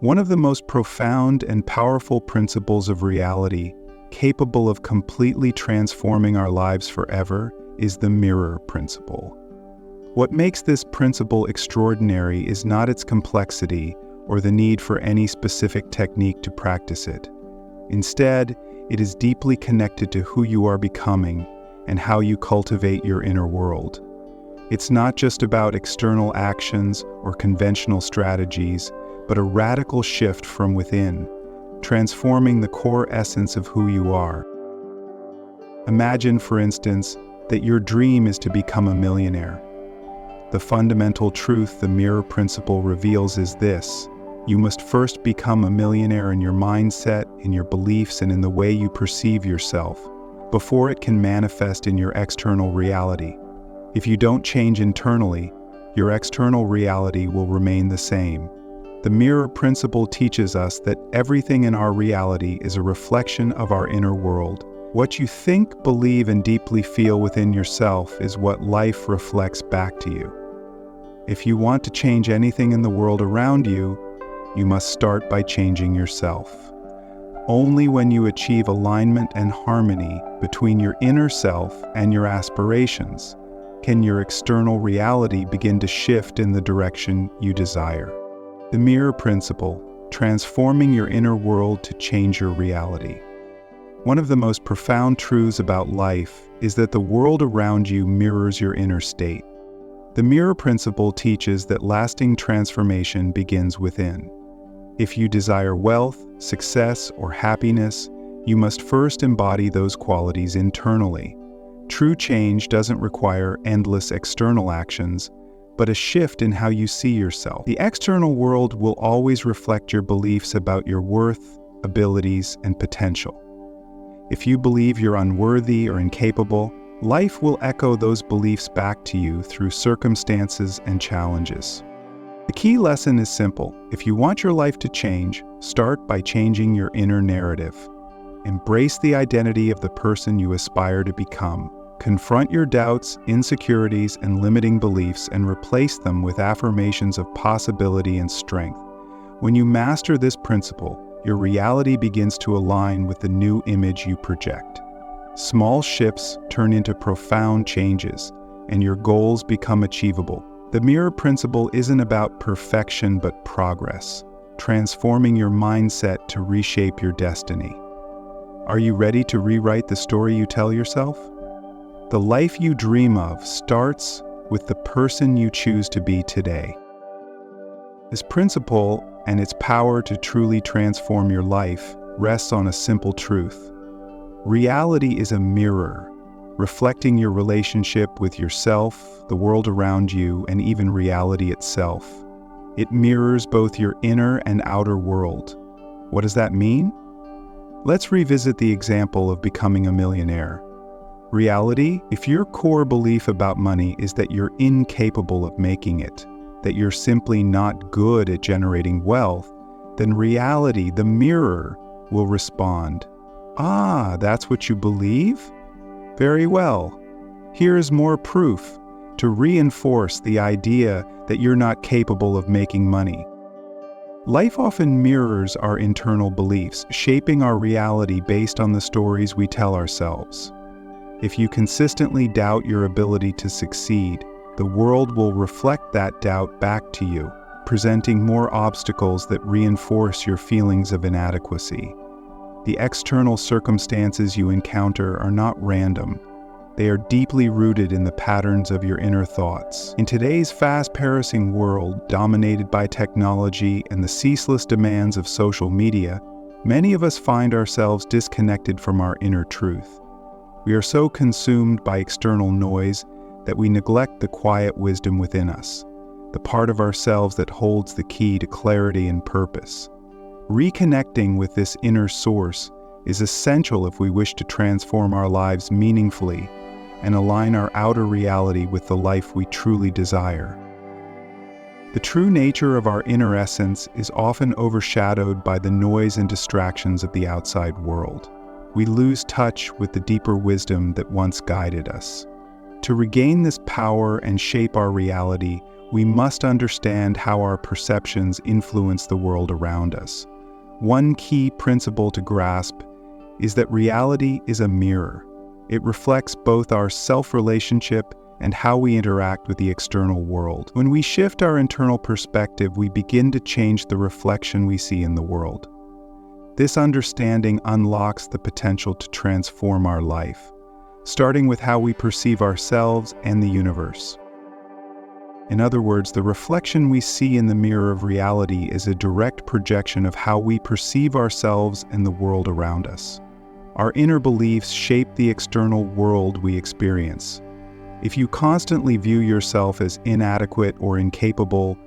One of the most profound and powerful principles of reality, capable of completely transforming our lives forever, is the mirror principle. What makes this principle extraordinary is not its complexity or the need for any specific technique to practice it. Instead, it is deeply connected to who you are becoming and how you cultivate your inner world. It's not just about external actions or conventional strategies, but a radical shift from within, transforming the core essence of who you are. Imagine, for instance, that your dream is to become a millionaire. The fundamental truth the mirror principle reveals is this: you must first become a millionaire in your mindset, in your beliefs, and in the way you perceive yourself, before it can manifest in your external reality. If you don't change internally, your external reality will remain the same. The mirror principle teaches us that everything in our reality is a reflection of our inner world. What you think, believe, and deeply feel within yourself is what life reflects back to you. If you want to change anything in the world around you, you must start by changing yourself. Only when you achieve alignment and harmony between your inner self and your aspirations can your external reality begin to shift in the direction you desire. The mirror principle, transforming your inner world to change your reality. One of the most profound truths about life is that the world around you mirrors your inner state. The mirror principle teaches that lasting transformation begins within. If you desire wealth, success, or happiness, you must first embody those qualities internally. True change doesn't require endless external actions, but a shift in how you see yourself. The external world will always reflect your beliefs about your worth, abilities, and potential. If you believe you're unworthy or incapable, life will echo those beliefs back to you through circumstances and challenges. The key lesson is simple. If you want your life to change, start by changing your inner narrative. Embrace the identity of the person you aspire to become. Confront your doubts, insecurities, and limiting beliefs and replace them with affirmations of possibility and strength. When you master this principle, your reality begins to align with the new image you project. Small shifts turn into profound changes, and your goals become achievable. The mirror principle isn't about perfection but progress, transforming your mindset to reshape your destiny. Are you ready to rewrite the story you tell yourself? The life you dream of starts with the person you choose to be today. This principle and its power to truly transform your life rests on a simple truth. Reality is a mirror, reflecting your relationship with yourself, the world around you, and even reality itself. It mirrors both your inner and outer world. What does that mean? Let's revisit the example of becoming a millionaire. Reality, if your core belief about money is that you're incapable of making it, that you're simply not good at generating wealth, then reality, the mirror, will respond, "Ah, that's what you believe? Very well. Here is more proof to reinforce the idea that you're not capable of making money." Life often mirrors our internal beliefs, shaping our reality based on the stories we tell ourselves. If you consistently doubt your ability to succeed, the world will reflect that doubt back to you, presenting more obstacles that reinforce your feelings of inadequacy. The external circumstances you encounter are not random. They are deeply rooted in the patterns of your inner thoughts. In today's fast-paced world, dominated by technology and the ceaseless demands of social media, many of us find ourselves disconnected from our inner truth. We are so consumed by external noise that we neglect the quiet wisdom within us, the part of ourselves that holds the key to clarity and purpose. Reconnecting with this inner source is essential if we wish to transform our lives meaningfully and align our outer reality with the life we truly desire. The true nature of our inner essence is often overshadowed by the noise and distractions of the outside world. We lose touch with the deeper wisdom that once guided us. To regain this power and shape our reality, we must understand how our perceptions influence the world around us. One key principle to grasp is that reality is a mirror. It reflects both our self-relationship and how we interact with the external world. When we shift our internal perspective, we begin to change the reflection we see in the world. This understanding unlocks the potential to transform our life, starting with how we perceive ourselves and the universe. In other words, the reflection we see in the mirror of reality is a direct projection of how we perceive ourselves and the world around us. Our inner beliefs shape the external world we experience. If you constantly view yourself as inadequate or incapable,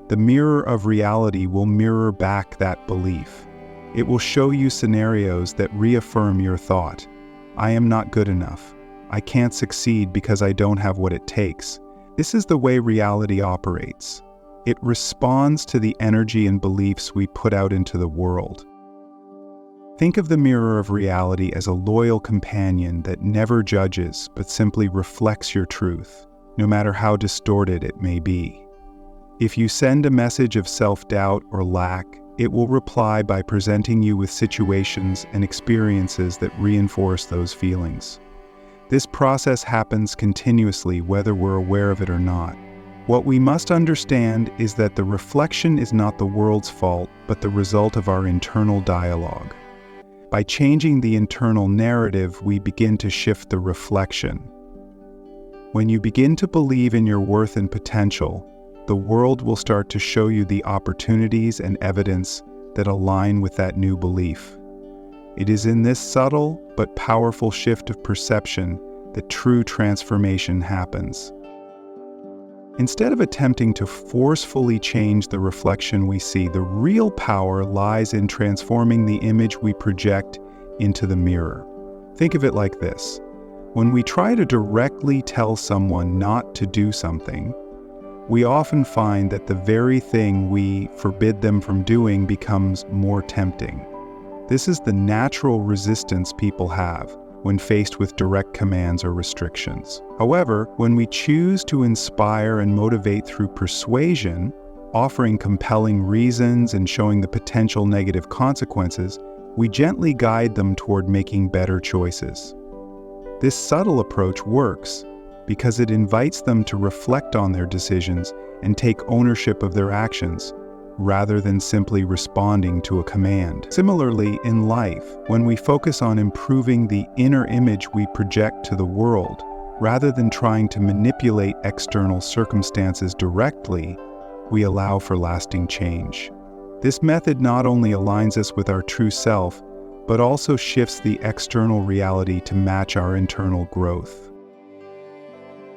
the mirror of reality will mirror back that belief. It will show you scenarios that reaffirm your thought. I am not good enough. I can't succeed because I don't have what it takes. This is the way reality operates. It responds to the energy and beliefs we put out into the world. Think of the mirror of reality as a loyal companion that never judges but simply reflects your truth, no matter how distorted it may be. If you send a message of self-doubt or lack, it will reply by presenting you with situations and experiences that reinforce those feelings. This process happens continuously whether we're aware of it or not. What we must understand is that the reflection is not the world's fault, but the result of our internal dialogue. By changing the internal narrative, we begin to shift the reflection. When you begin to believe in your worth and potential, the world will start to show you the opportunities and evidence that align with that new belief. It is in this subtle but powerful shift of perception that true transformation happens. Instead of attempting to forcefully change the reflection we see, the real power lies in transforming the image we project into the mirror. Think of it like this. When we try to directly tell someone not to do something, we often find that the very thing we forbid them from doing becomes more tempting. This is the natural resistance people have when faced with direct commands or restrictions. However, when we choose to inspire and motivate through persuasion, offering compelling reasons and showing the potential negative consequences, we gently guide them toward making better choices. This subtle approach works because it invites them to reflect on their decisions and take ownership of their actions, rather than simply responding to a command. Similarly, in life, when we focus on improving the inner image we project to the world, rather than trying to manipulate external circumstances directly, we allow for lasting change. This method not only aligns us with our true self, but also shifts the external reality to match our internal growth.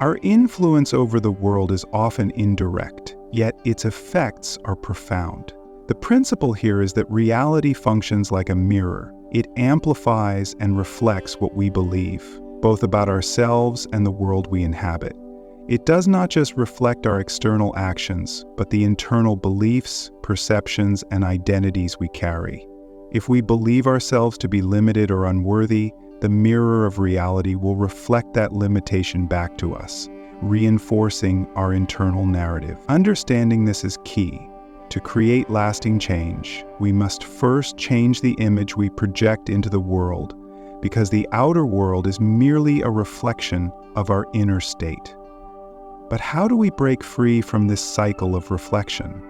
Our influence over the world is often indirect, yet its effects are profound. The principle here is that reality functions like a mirror. It amplifies and reflects what we believe, both about ourselves and the world we inhabit. It does not just reflect our external actions, but the internal beliefs, perceptions, and identities we carry. If we believe ourselves to be limited or unworthy, the mirror of reality will reflect that limitation back to us, reinforcing our internal narrative. Understanding this is key. To create lasting change, we must first change the image we project into the world, because the outer world is merely a reflection of our inner state. But how do we break free from this cycle of reflection?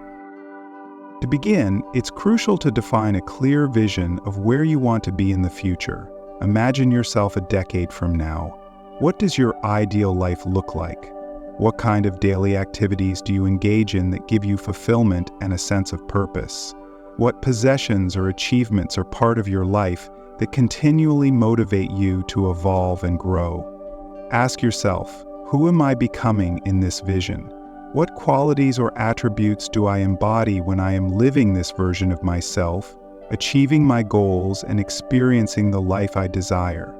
To begin, it's crucial to define a clear vision of where you want to be in the future. Imagine yourself a decade from now. What does your ideal life look like? What kind of daily activities do you engage in that give you fulfillment and a sense of purpose? What possessions or achievements are part of your life that continually motivate you to evolve and grow? Ask yourself, who am I becoming in this vision? What qualities or attributes do I embody when I am living this version of myself, achieving my goals and experiencing the life I desire?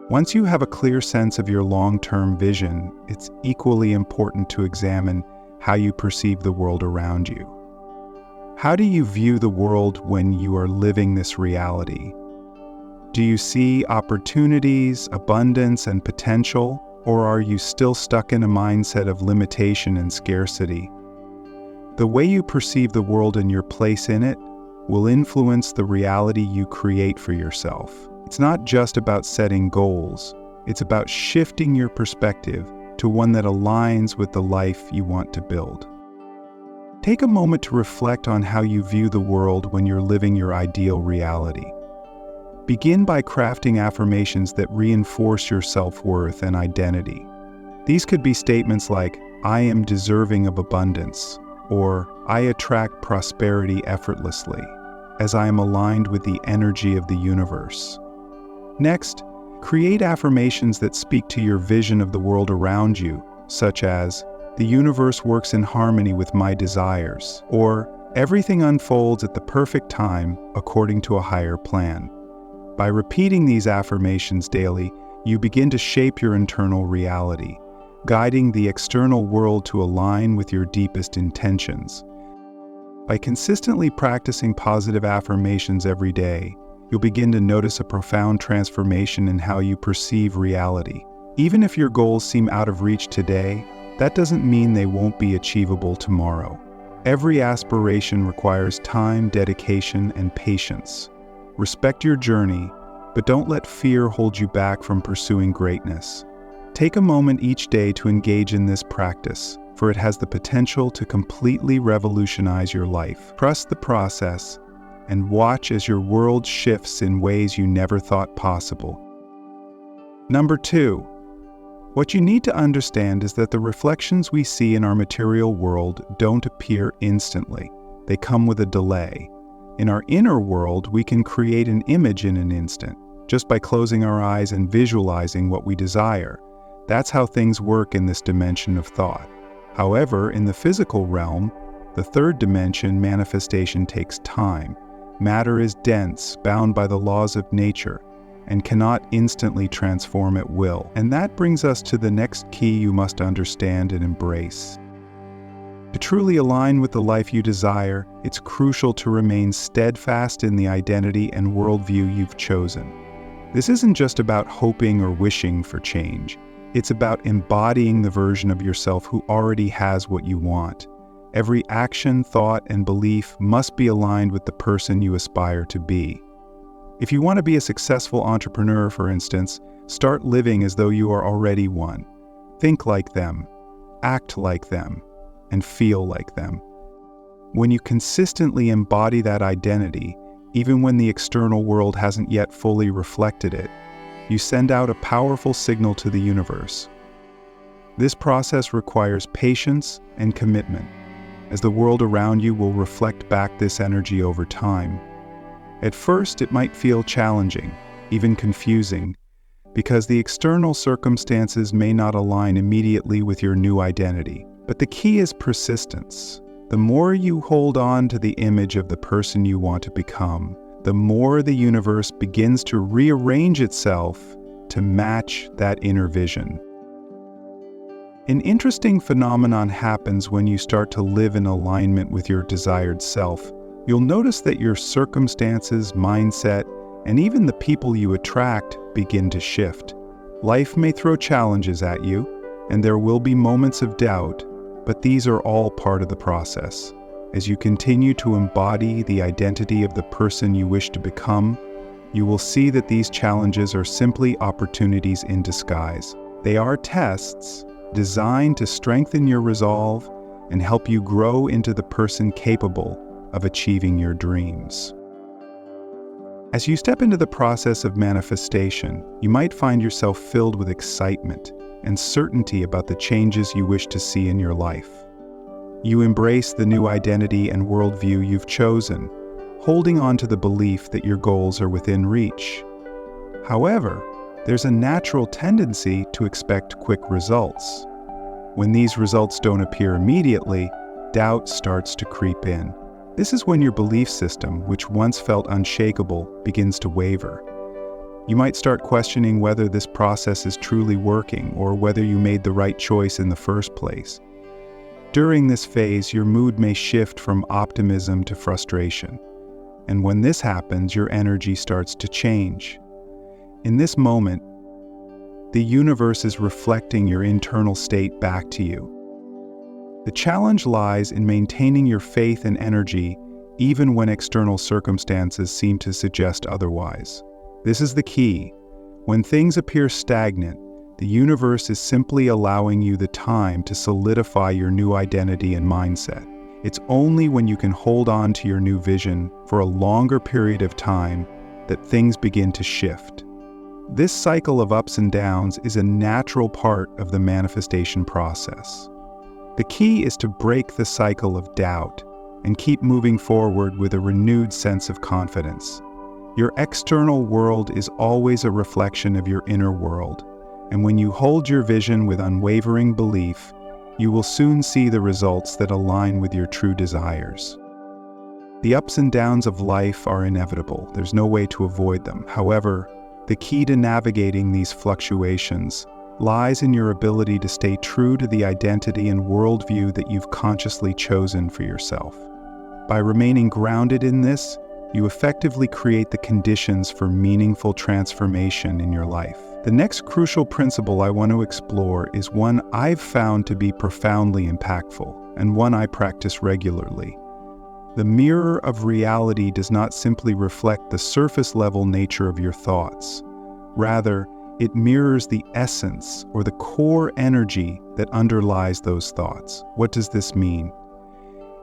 Once you have a clear sense of your long-term vision, it's equally important to examine how you perceive the world around you. How do you view the world when you are living this reality? Do you see opportunities, abundance, and potential, Or are you still stuck in a mindset of limitation and scarcity? The way you perceive the world and your place in it will influence the reality you create for yourself. It's not just about setting goals, it's about shifting your perspective to one that aligns with the life you want to build. Take a moment to reflect on how you view the world when you're living your ideal reality. Begin by crafting affirmations that reinforce your self-worth and identity. These could be statements like, "I am deserving of abundance," or "I attract prosperity effortlessly, as I am aligned with the energy of the universe." Next, create affirmations that speak to your vision of the world around you, such as, "The universe works in harmony with my desires," or "Everything unfolds at the perfect time according to a higher plan." By repeating these affirmations daily, you begin to shape your internal reality, guiding the external world to align with your deepest intentions. By consistently practicing positive affirmations every day, you'll begin to notice a profound transformation in how you perceive reality. Even if your goals seem out of reach today, that doesn't mean they won't be achievable tomorrow. Every aspiration requires time, dedication, and patience. Respect your journey, but don't let fear hold you back from pursuing greatness. Take a moment each day to engage in this practice, for it has the potential to completely revolutionize your life. Trust the process and watch as your world shifts in ways you never thought possible. Number 2. What you need to understand is that the reflections we see in our material world don't appear instantly. They come with a delay. In our inner world, we can create an image in an instant, just by closing our eyes and visualizing what we desire. That's how things work in this dimension of thought. However, in the physical realm, the third dimension, manifestation, takes time. Matter is dense, bound by the laws of nature, and cannot instantly transform at will. And that brings us to the next key you must understand and embrace. To truly align with the life you desire, it's crucial to remain steadfast in the identity and worldview you've chosen. This isn't just about hoping or wishing for change. It's about embodying the version of yourself who already has what you want. Every action, thought, and belief must be aligned with the person you aspire to be. If you want to be a successful entrepreneur, for instance, start living as though you are already one. Think like them, act like them, and feel like them. When you consistently embody that identity, even when the external world hasn't yet fully reflected it, you send out a powerful signal to the universe. This process requires patience and commitment, as the world around you will reflect back this energy over time. At first, it might feel challenging, even confusing, because the external circumstances may not align immediately with your new identity. But the key is persistence. The more you hold on to the image of the person you want to become, the more the universe begins to rearrange itself to match that inner vision. An interesting phenomenon happens when you start to live in alignment with your desired self. You'll notice that your circumstances, mindset, and even the people you attract begin to shift. Life may throw challenges at you, and there will be moments of doubt, but these are all part of the process. As you continue to embody the identity of the person you wish to become, you will see that these challenges are simply opportunities in disguise. They are tests designed to strengthen your resolve and help you grow into the person capable of achieving your dreams. As you step into the process of manifestation, you might find yourself filled with excitement and certainty about the changes you wish to see in your life. You embrace the new identity and worldview you've chosen, holding on to the belief that your goals are within reach. However, there's a natural tendency to expect quick results. When these results don't appear immediately, doubt starts to creep in. This is when your belief system, which once felt unshakable, begins to waver. You might start questioning whether this process is truly working or whether you made the right choice in the first place. During this phase, your mood may shift from optimism to frustration. And when this happens, your energy starts to change. In this moment, the universe is reflecting your internal state back to you. The challenge lies in maintaining your faith and energy even when external circumstances seem to suggest otherwise. This is the key. When things appear stagnant, the universe is simply allowing you the time to solidify your new identity and mindset. It's only when you can hold on to your new vision for a longer period of time that things begin to shift. This cycle of ups and downs is a natural part of the manifestation process. The key is to break the cycle of doubt and keep moving forward with a renewed sense of confidence. Your external world is always a reflection of your inner world, and when you hold your vision with unwavering belief, you will soon see the results that align with your true desires. The ups and downs of life are inevitable. There's no way to avoid them. However, the key to navigating these fluctuations lies in your ability to stay true to the identity and worldview that you've consciously chosen for yourself. By remaining grounded in this, you effectively create the conditions for meaningful transformation in your life. The next crucial principle I want to explore is one I've found to be profoundly impactful, and one I practice regularly. The mirror of reality does not simply reflect the surface-level nature of your thoughts. Rather, it mirrors the essence or the core energy that underlies those thoughts. What does this mean?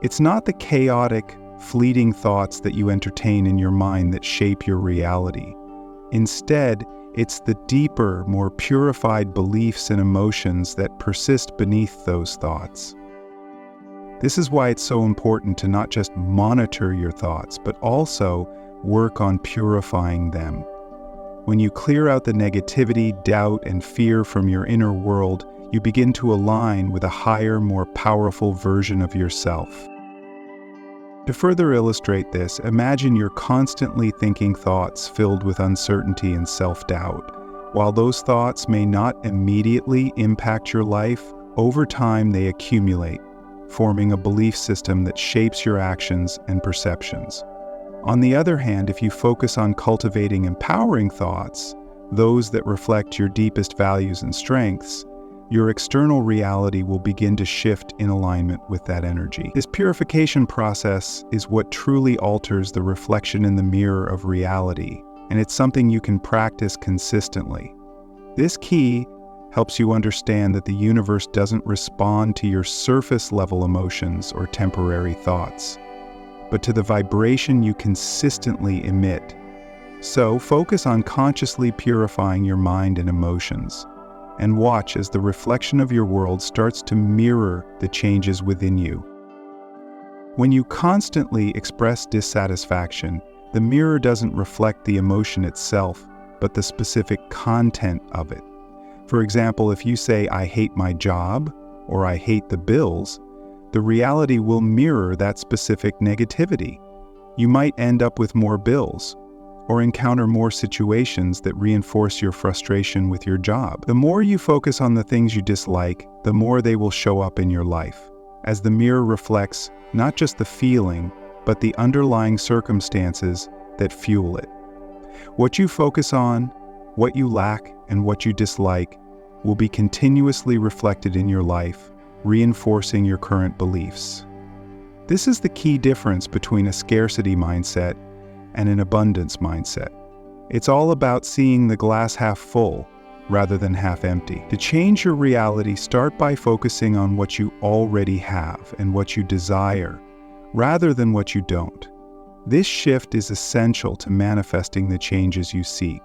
It's not the chaotic, fleeting thoughts that you entertain in your mind that shape your reality. Instead, it's the deeper, more purified beliefs and emotions that persist beneath those thoughts. This is why it's so important to not just monitor your thoughts, but also work on purifying them. When you clear out the negativity, doubt, and fear from your inner world, you begin to align with a higher, more powerful version of yourself. To further illustrate this, imagine you're constantly thinking thoughts filled with uncertainty and self-doubt. While those thoughts may not immediately impact your life, over time they accumulate, forming a belief system that shapes your actions and perceptions. On the other hand, if you focus on cultivating empowering thoughts, those that reflect your deepest values and strengths, your external reality will begin to shift in alignment with that energy. This purification process is what truly alters the reflection in the mirror of reality, and it's something you can practice consistently. This key helps you understand that the universe doesn't respond to your surface-level emotions or temporary thoughts, but to the vibration you consistently emit. So focus on consciously purifying your mind and emotions, and watch as the reflection of your world starts to mirror the changes within you. When you constantly express dissatisfaction, the mirror doesn't reflect the emotion itself, but the specific content of it. For example, if you say, "I hate my job," or "I hate the bills," the reality will mirror that specific negativity. You might end up with more bills, or encounter more situations that reinforce your frustration with your job. The more you focus on the things you dislike, the more they will show up in your life, as the mirror reflects not just the feeling, but the underlying circumstances that fuel it. What you focus on, what you lack, and what you dislike will be continuously reflected in your life, reinforcing your current beliefs. This is the key difference between a scarcity mindset and an abundance mindset. It's all about seeing the glass half full rather than half empty. To change your reality, start by focusing on what you already have and what you desire, rather than what you don't. This shift is essential to manifesting the changes you seek.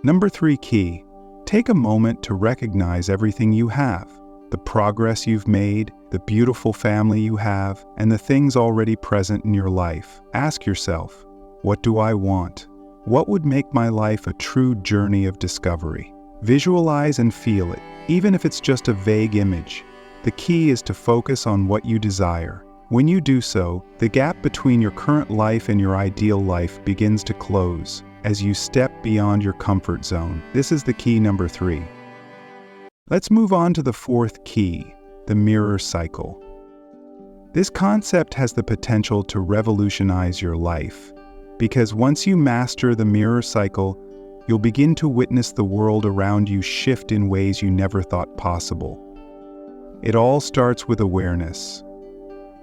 Number 3 key, take a moment to recognize everything you have. The progress you've made, the beautiful family you have, and the things already present in your life. Ask yourself, what do I want? What would make my life a true journey of discovery? Visualize and feel it, even if it's just a vague image. The key is to focus on what you desire. When you do so, the gap between your current life and your ideal life begins to close as you step beyond your comfort zone. This is the key number 3. Let's move on to the 4th key, the mirror cycle. This concept has the potential to revolutionize your life, because once you master the mirror cycle, you'll begin to witness the world around you shift in ways you never thought possible. It all starts with awareness.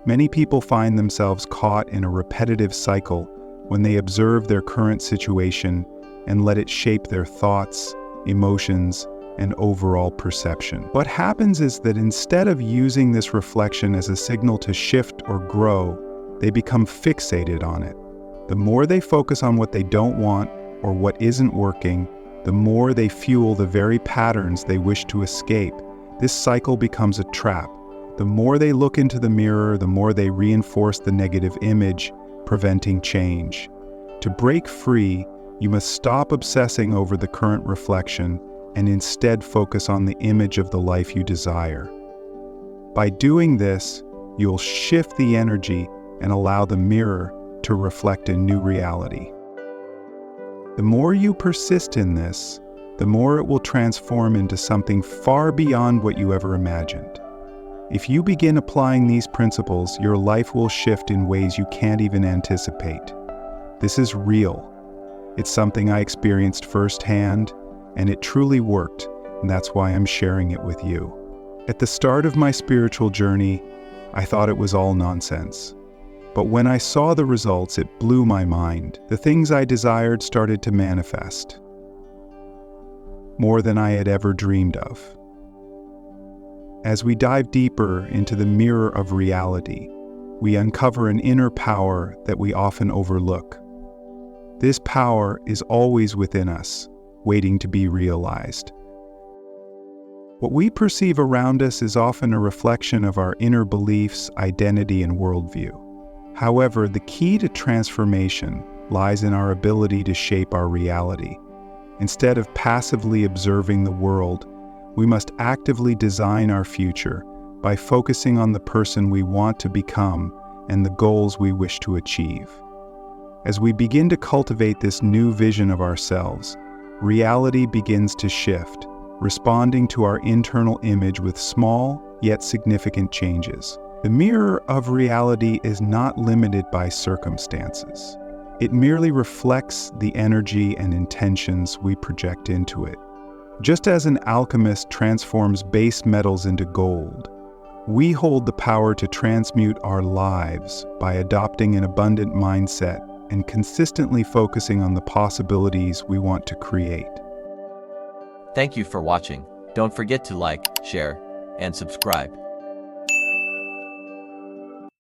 Many people find themselves caught in a repetitive cycle when they observe their current situation and let it shape their thoughts, emotions, and overall perception. What happens is that instead of using this reflection as a signal to shift or grow, they become fixated on it. The more they focus on what they don't want or what isn't working, the more they fuel the very patterns they wish to escape. This cycle becomes a trap. The more they look into the mirror, the more they reinforce the negative image, preventing change. To break free, you must stop obsessing over the current reflection and instead focus on the image of the life you desire. By doing this, you'll shift the energy and allow the mirror to reflect a new reality. The more you persist in this, the more it will transform into something far beyond what you ever imagined. If you begin applying these principles, your life will shift in ways you can't even anticipate. This is real. It's something I experienced firsthand, and it truly worked, and that's why I'm sharing it with you. At the start of my spiritual journey, I thought it was all nonsense. But when I saw the results, it blew my mind. The things I desired started to manifest, more than I had ever dreamed of. As we dive deeper into the mirror of reality, we uncover an inner power that we often overlook. This power is always within us, waiting to be realized. What we perceive around us is often a reflection of our inner beliefs, identity, and worldview. However, the key to transformation lies in our ability to shape our reality. Instead of passively observing the world, we must actively design our future by focusing on the person we want to become and the goals we wish to achieve. As we begin to cultivate this new vision of ourselves, reality begins to shift, responding to our internal image with small yet significant changes. The mirror of reality is not limited by circumstances. It merely reflects the energy and intentions we project into it. Just as an alchemist transforms base metals into gold, we hold the power to transmute our lives by adopting an abundant mindset and consistently focusing on the possibilities we want to create. Thank you for watching. Don't forget to like, share, and subscribe.